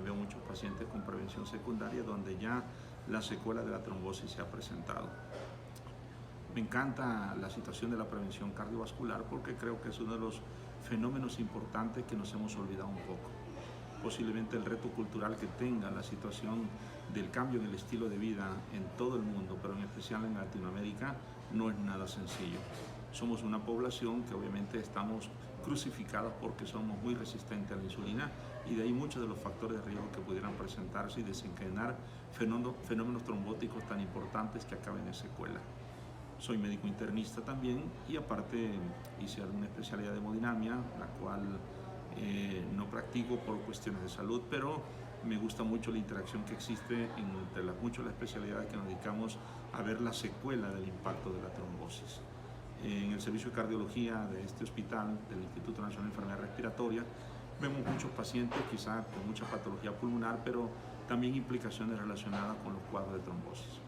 veo muchos pacientes con prevención secundaria donde ya la secuela de la trombosis se ha presentado. Me encanta la situación de la prevención cardiovascular porque creo que es uno de los fenómenos importantes que nos hemos olvidado un poco. Posiblemente el reto cultural que tenga la situación del cambio en el estilo de vida en todo el mundo, pero en especial en Latinoamérica, no es nada sencillo. Somos una población que obviamente estamos crucificados porque somos muy resistentes a la insulina y de ahí muchos de los factores de riesgo que pudieran presentarse y desencadenar fenómenos trombóticos tan importantes que acaben en secuela. Soy médico internista también y aparte hice alguna especialidad de hemodinamia, la cual no practico por cuestiones de salud, pero me gusta mucho la interacción que existe entre muchas de las especialidades que nos dedicamos a ver la secuela del impacto de la trombosis. En el servicio de cardiología de este hospital, del Instituto Nacional de Enfermedad Respiratoria, vemos muchos pacientes quizá con mucha patología pulmonar, pero también implicaciones relacionadas con los cuadros de trombosis.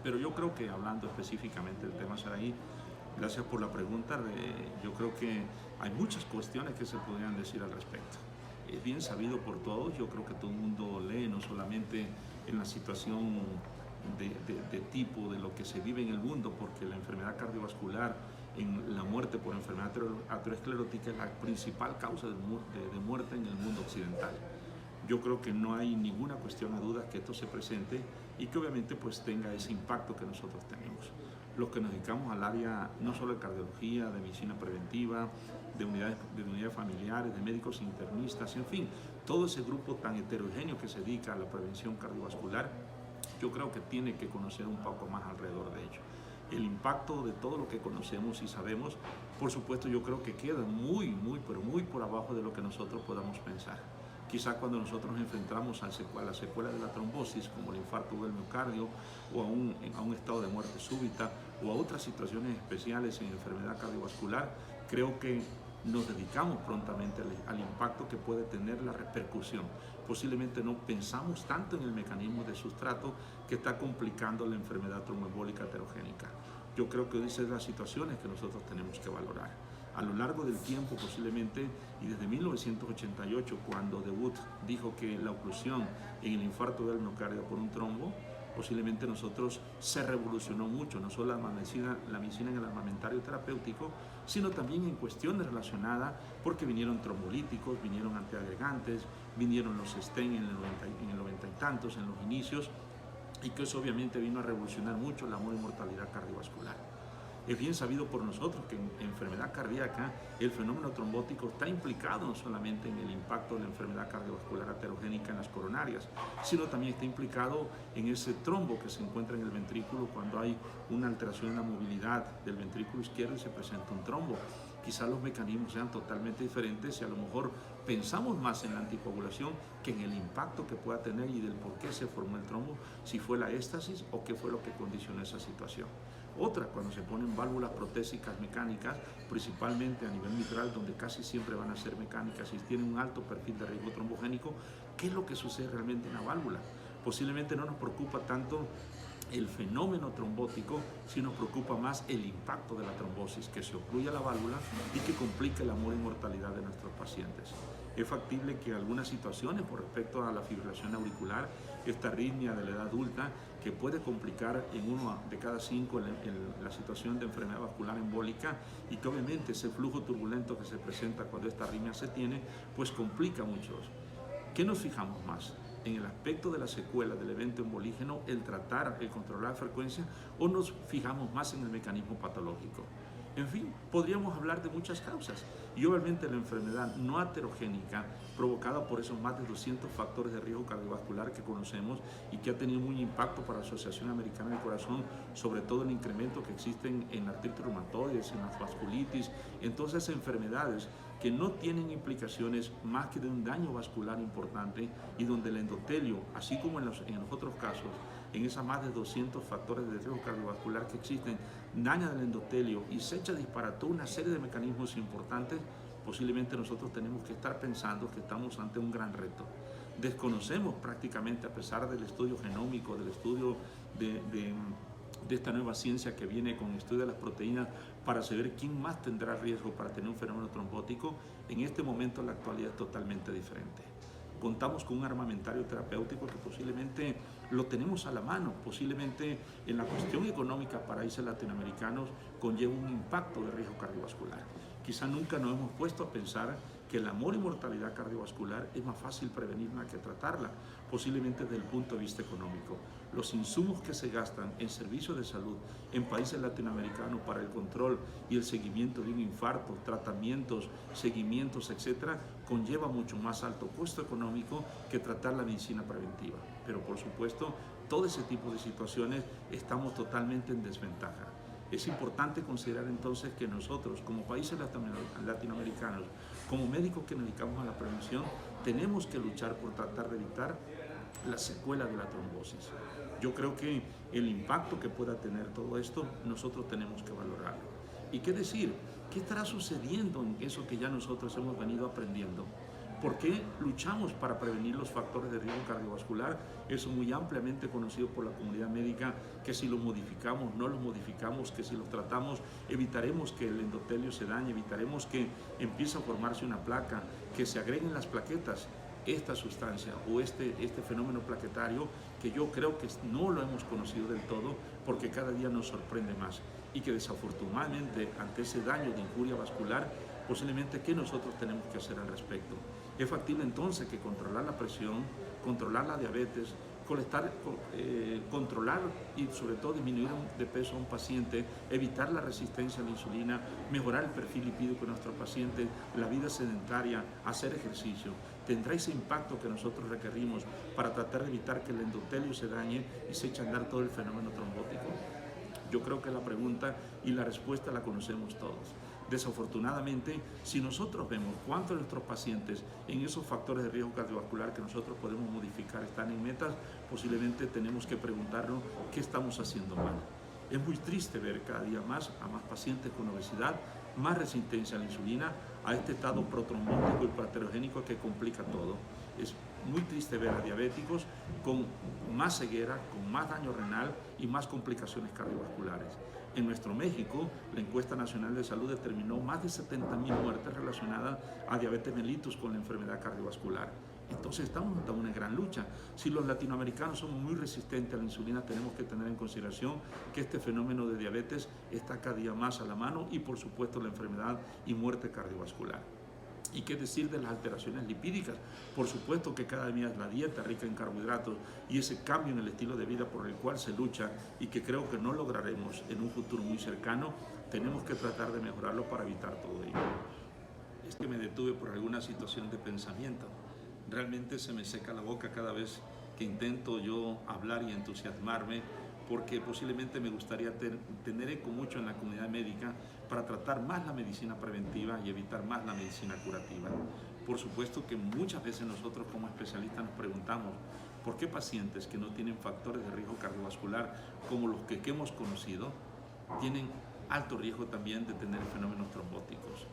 Pero yo creo que hablando específicamente del tema Saraí, gracias por la pregunta, yo creo que hay muchas cuestiones que se podrían decir al respecto. Es bien sabido por todos, yo creo que todo el mundo lee, no solamente en la situación de tipo de lo que se vive en el mundo, porque la enfermedad cardiovascular, en la muerte por enfermedad aterosclerótica es la principal causa de muerte en el mundo occidental. Yo creo que no hay ninguna cuestión a dudas que esto se presente y que obviamente pues tenga ese impacto que nosotros tenemos. Los que nos dedicamos al área no solo de cardiología, de medicina preventiva, de unidades familiares, de médicos internistas, en fin, todo ese grupo tan heterogéneo que se dedica a la prevención cardiovascular, yo creo que tiene que conocer un poco más alrededor de ello. El impacto de todo lo que conocemos y sabemos, por supuesto, yo creo que queda pero muy por abajo de lo que nosotros podamos pensar. Quizá cuando nosotros nos enfrentamos a la secuela de la trombosis, como el infarto del miocardio, o a un estado de muerte súbita, o a otras situaciones especiales en enfermedad cardiovascular, creo que nos dedicamos prontamente al impacto que puede tener la repercusión. Posiblemente no pensamos tanto en el mecanismo de sustrato que está complicando la enfermedad tromboembólica heterogénica. Yo creo que esas son las situaciones que nosotros tenemos que valorar. A lo largo del tiempo posiblemente, y desde 1988, cuando Debut dijo que la oclusión en el infarto del miocardio por un trombo, posiblemente nosotros se revolucionó mucho, no solo la medicina en el armamentario terapéutico, sino también en cuestiones relacionadas, porque vinieron trombolíticos, vinieron antiagregantes, vinieron los stent en el 90 y tantos, en los inicios, y que eso obviamente vino a revolucionar mucho la mortalidad cardiovascular. Es bien sabido por nosotros que en enfermedad cardíaca el fenómeno trombótico está implicado no solamente en el impacto de la enfermedad cardiovascular aterogénica en las coronarias, sino también está implicado en ese trombo que se encuentra en el ventrículo cuando hay una alteración en la movilidad del ventrículo izquierdo y se presenta un trombo. Quizás los mecanismos sean totalmente diferentes y a lo mejor pensamos más en la anticoagulación que en el impacto que pueda tener y del por qué se formó el trombo, si fue la éstasis o qué fue lo que condicionó esa situación. Otra, cuando se ponen válvulas protésicas mecánicas, principalmente a nivel mitral, donde casi siempre van a ser mecánicas y tienen un alto perfil de riesgo trombogénico, ¿qué es lo que sucede realmente en la válvula? Posiblemente no nos preocupa tanto el fenómeno trombótico, sino nos preocupa más el impacto de la trombosis, que se ocluya la válvula y que complique la mortalidad de nuestros pacientes. Es factible que algunas situaciones por respecto a la fibrilación auricular, esta arritmia de la edad adulta, que puede complicar en 1 de cada 5 la situación de enfermedad vascular embólica y que obviamente ese flujo turbulento que se presenta cuando esta arritmia se tiene, pues complica mucho. ¿Qué nos fijamos más? ¿En el aspecto de la secuela del evento embolígeno, el tratar, el controlar la frecuencia, o nos fijamos más en el mecanismo patológico? En fin, podríamos hablar de muchas causas y obviamente la enfermedad no aterogénica provocada por esos más de 200 factores de riesgo cardiovascular que conocemos y que ha tenido un impacto para la Asociación Americana del Corazón, sobre todo el incremento que existen en artritis reumatoides, en las vasculitis, en todas esas enfermedades que no tienen implicaciones más que de un daño vascular importante y donde el endotelio, así como en los otros casos, en esas más de 200 factores de riesgo cardiovascular que existen, daña el endotelio y se echa disparató una serie de mecanismos importantes, posiblemente nosotros tenemos que estar pensando que estamos ante un gran reto. Desconocemos prácticamente, a pesar del estudio genómico, del estudio de esta nueva ciencia que viene con el estudio de las proteínas para saber quién más tendrá riesgo para tener un fenómeno trombótico, en este momento la actualidad es totalmente diferente. contamos con un armamentario terapéutico que posiblemente lo tenemos a la mano, posiblemente en la cuestión económica para países latinoamericanos conlleva un impacto de riesgo cardiovascular. Quizá nunca nos hemos puesto a pensar que la mortalidad cardiovascular es más fácil prevenirla que tratarla, posiblemente desde el punto de vista económico. Los insumos que se gastan en servicios de salud en países latinoamericanos para el control y el seguimiento de un infarto, tratamientos, seguimientos, etcétera, conlleva mucho más alto costo económico que tratar la medicina preventiva. Pero por supuesto, todo ese tipo de situaciones estamos totalmente en desventaja. Es importante considerar entonces que nosotros, como países latinoamericanos, como médicos que nos dedicamos a la prevención, tenemos que luchar por tratar de evitar la secuela de la trombosis. Yo creo que el impacto que pueda tener todo esto, nosotros tenemos que valorarlo. ¿Y qué decir? ¿Qué estará sucediendo en eso que ya nosotros hemos venido aprendiendo? ¿Por qué luchamos para prevenir los factores de riesgo cardiovascular? Eso es muy ampliamente conocido por la comunidad médica, que si los modificamos, no los modificamos, que si los tratamos, evitaremos que el endotelio se dañe, evitaremos que empiece a formarse una placa, que se agreguen las plaquetas. Esta sustancia o este fenómeno plaquetario que yo creo que no lo hemos conocido del todo porque cada día nos sorprende más y que desafortunadamente ante ese daño de injuria vascular posiblemente qué nosotros tenemos que hacer al respecto. Es factible entonces que controlar la presión, controlar la diabetes, controlar y sobre todo disminuir de peso a un paciente, evitar la resistencia a la insulina, mejorar el perfil lipídico de nuestro paciente, la vida sedentaria, hacer ejercicio, tendrá ese impacto que nosotros requerimos para tratar de evitar que el endotelio se dañe y se eche a andar todo el fenómeno trombótico. Yo creo que la pregunta y la respuesta la conocemos todos. Desafortunadamente, si nosotros vemos cuántos de nuestros pacientes en esos factores de riesgo cardiovascular que nosotros podemos modificar están en metas, posiblemente tenemos que preguntarnos qué estamos haciendo mal. Es muy triste ver cada día más a más pacientes con obesidad, más resistencia a la insulina, a este estado protrombótico y platerogénico que complica todo. Es muy triste ver a diabéticos con más ceguera, con más daño renal y más complicaciones cardiovasculares. En nuestro México, la encuesta nacional de salud determinó más de 70,000 muertes relacionadas a diabetes mellitus con la enfermedad cardiovascular. Entonces estamos ante una gran lucha. Si los latinoamericanos somos muy resistentes a la insulina, tenemos que tener en consideración que este fenómeno de diabetes está cada día más a la mano y por supuesto la enfermedad y muerte cardiovascular. ¿Y qué decir de las alteraciones lipídicas? Por supuesto que cada día es la dieta rica en carbohidratos y ese cambio en el estilo de vida por el cual se lucha y que creo que no lograremos en un futuro muy cercano, tenemos que tratar de mejorarlo para evitar todo ello. Es que me detuve por alguna situación de pensamiento. Realmente se me seca la boca cada vez que intento yo hablar y entusiasmarme porque posiblemente me gustaría tener eco mucho en la comunidad médica para tratar más la medicina preventiva y evitar más la medicina curativa. Por supuesto que muchas veces nosotros como especialistas nos preguntamos por qué pacientes que no tienen factores de riesgo cardiovascular como los que hemos conocido tienen alto riesgo también de tener fenómenos trombóticos.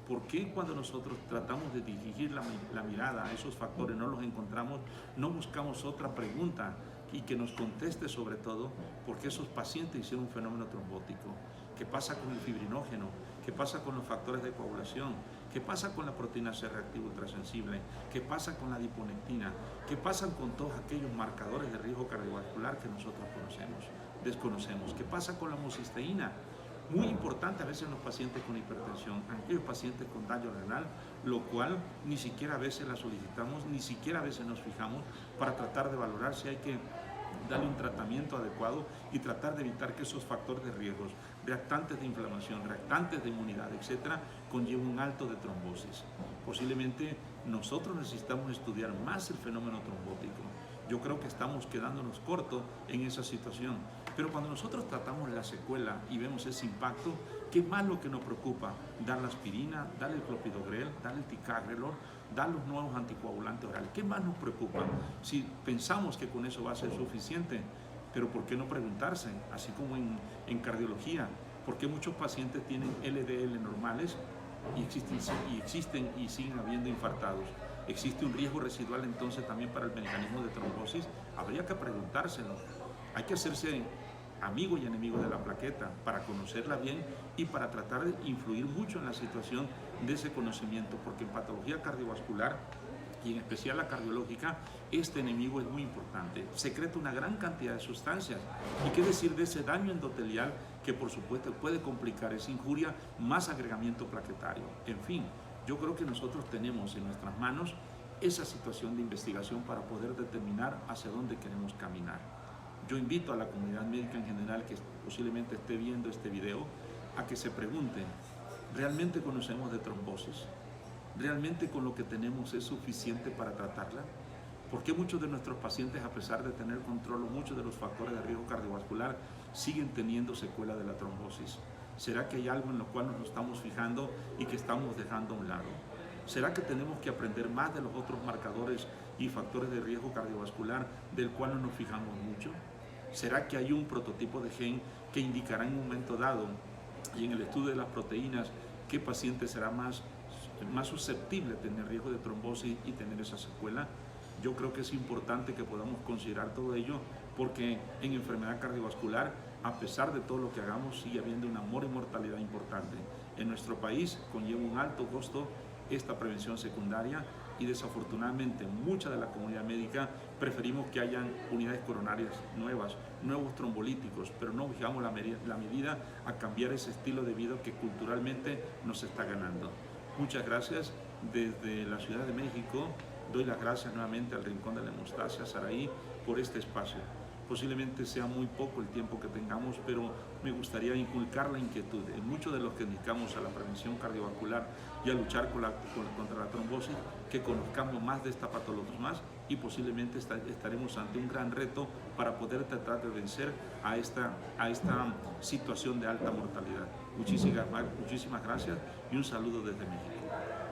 ¿Por qué cuando nosotros tratamos de dirigir la mirada a esos factores no los encontramos, no buscamos otra pregunta y que nos conteste sobre todo por qué esos pacientes hicieron un fenómeno trombótico? ¿Qué pasa con el fibrinógeno? ¿Qué pasa con los factores de coagulación? ¿Qué pasa con la proteína C reactiva ultrasensible? ¿Qué pasa con la adiponectina? ¿Qué pasa con todos aquellos marcadores de riesgo cardiovascular que nosotros desconocemos? ¿Qué pasa con la homocisteína? Muy importante a veces en los pacientes con hipertensión, aquellos pacientes con daño renal, lo cual ni siquiera a veces la solicitamos, ni siquiera a veces nos fijamos para tratar de valorar si hay que darle un tratamiento adecuado y tratar de evitar que esos factores de riesgos, reactantes de inflamación, reactantes de inmunidad, etcétera, conlleven un alto de trombosis. Posiblemente nosotros necesitamos estudiar más el fenómeno trombótico. Yo creo que estamos quedándonos cortos en esa situación. Pero cuando nosotros tratamos la secuela y vemos ese impacto, ¿qué más lo que nos preocupa? Dar la aspirina, dar el clopidogrel, dar el ticagrelor, dar los nuevos anticoagulantes orales. ¿Qué más nos preocupa? Si pensamos que con eso va a ser suficiente, pero ¿por qué no preguntarse? Así como en cardiología, ¿por qué muchos pacientes tienen LDL normales y existen y siguen habiendo infartados? ¿Existe un riesgo residual entonces también para el mecanismo de trombosis? Habría que preguntárselo. Hay que hacerse amigo y enemigo de la plaqueta para conocerla bien y para tratar de influir mucho en la situación de ese conocimiento, porque en patología cardiovascular y en especial la cardiológica, este enemigo es muy importante. Secreta una gran cantidad de sustancias. ¿Y qué decir de ese daño endotelial que por supuesto puede complicar esa injuria más agregamiento plaquetario? En fin, yo creo que nosotros tenemos en nuestras manos esa situación de investigación para poder determinar hacia dónde queremos caminar. Yo invito a la comunidad médica en general que posiblemente esté viendo este video a que se pregunten, ¿realmente conocemos de trombosis? ¿Realmente con lo que tenemos es suficiente para tratarla? ¿Por qué muchos de nuestros pacientes, a pesar de tener control, muchos de los factores de riesgo cardiovascular, siguen teniendo secuela de la trombosis? ¿Será que hay algo en lo cual nos estamos fijando y que estamos dejando a un lado? ¿Será que tenemos que aprender más de los otros marcadores y factores de riesgo cardiovascular del cual no nos fijamos mucho? ¿Será que hay un prototipo de gen que indicará en un momento dado, y en el estudio de las proteínas, qué paciente será más susceptible a tener riesgo de trombosis y tener esa secuela? Yo creo que es importante que podamos considerar todo ello, porque en enfermedad cardiovascular, a pesar de todo lo que hagamos, sigue habiendo una mortalidad importante. En nuestro país conlleva un alto costo esta prevención secundaria y desafortunadamente mucha de la comunidad médica preferimos que hayan unidades coronarias nuevas, nuevos trombolíticos, pero no fijamos la medida a cambiar ese estilo de vida que culturalmente nos está ganando. Muchas gracias. Desde la Ciudad de México doy las gracias nuevamente al Rincón de la Hemostasia, Saraí, por este espacio. Posiblemente sea muy poco el tiempo que tengamos, pero me gustaría inculcar la inquietud en muchos de los que dedicamos a la prevención cardiovascular y a luchar contra la trombosis, que conozcamos más de esta patología más, y posiblemente estaremos ante un gran reto para poder tratar de vencer a esta situación de alta mortalidad. Muchísimas gracias y un saludo desde México.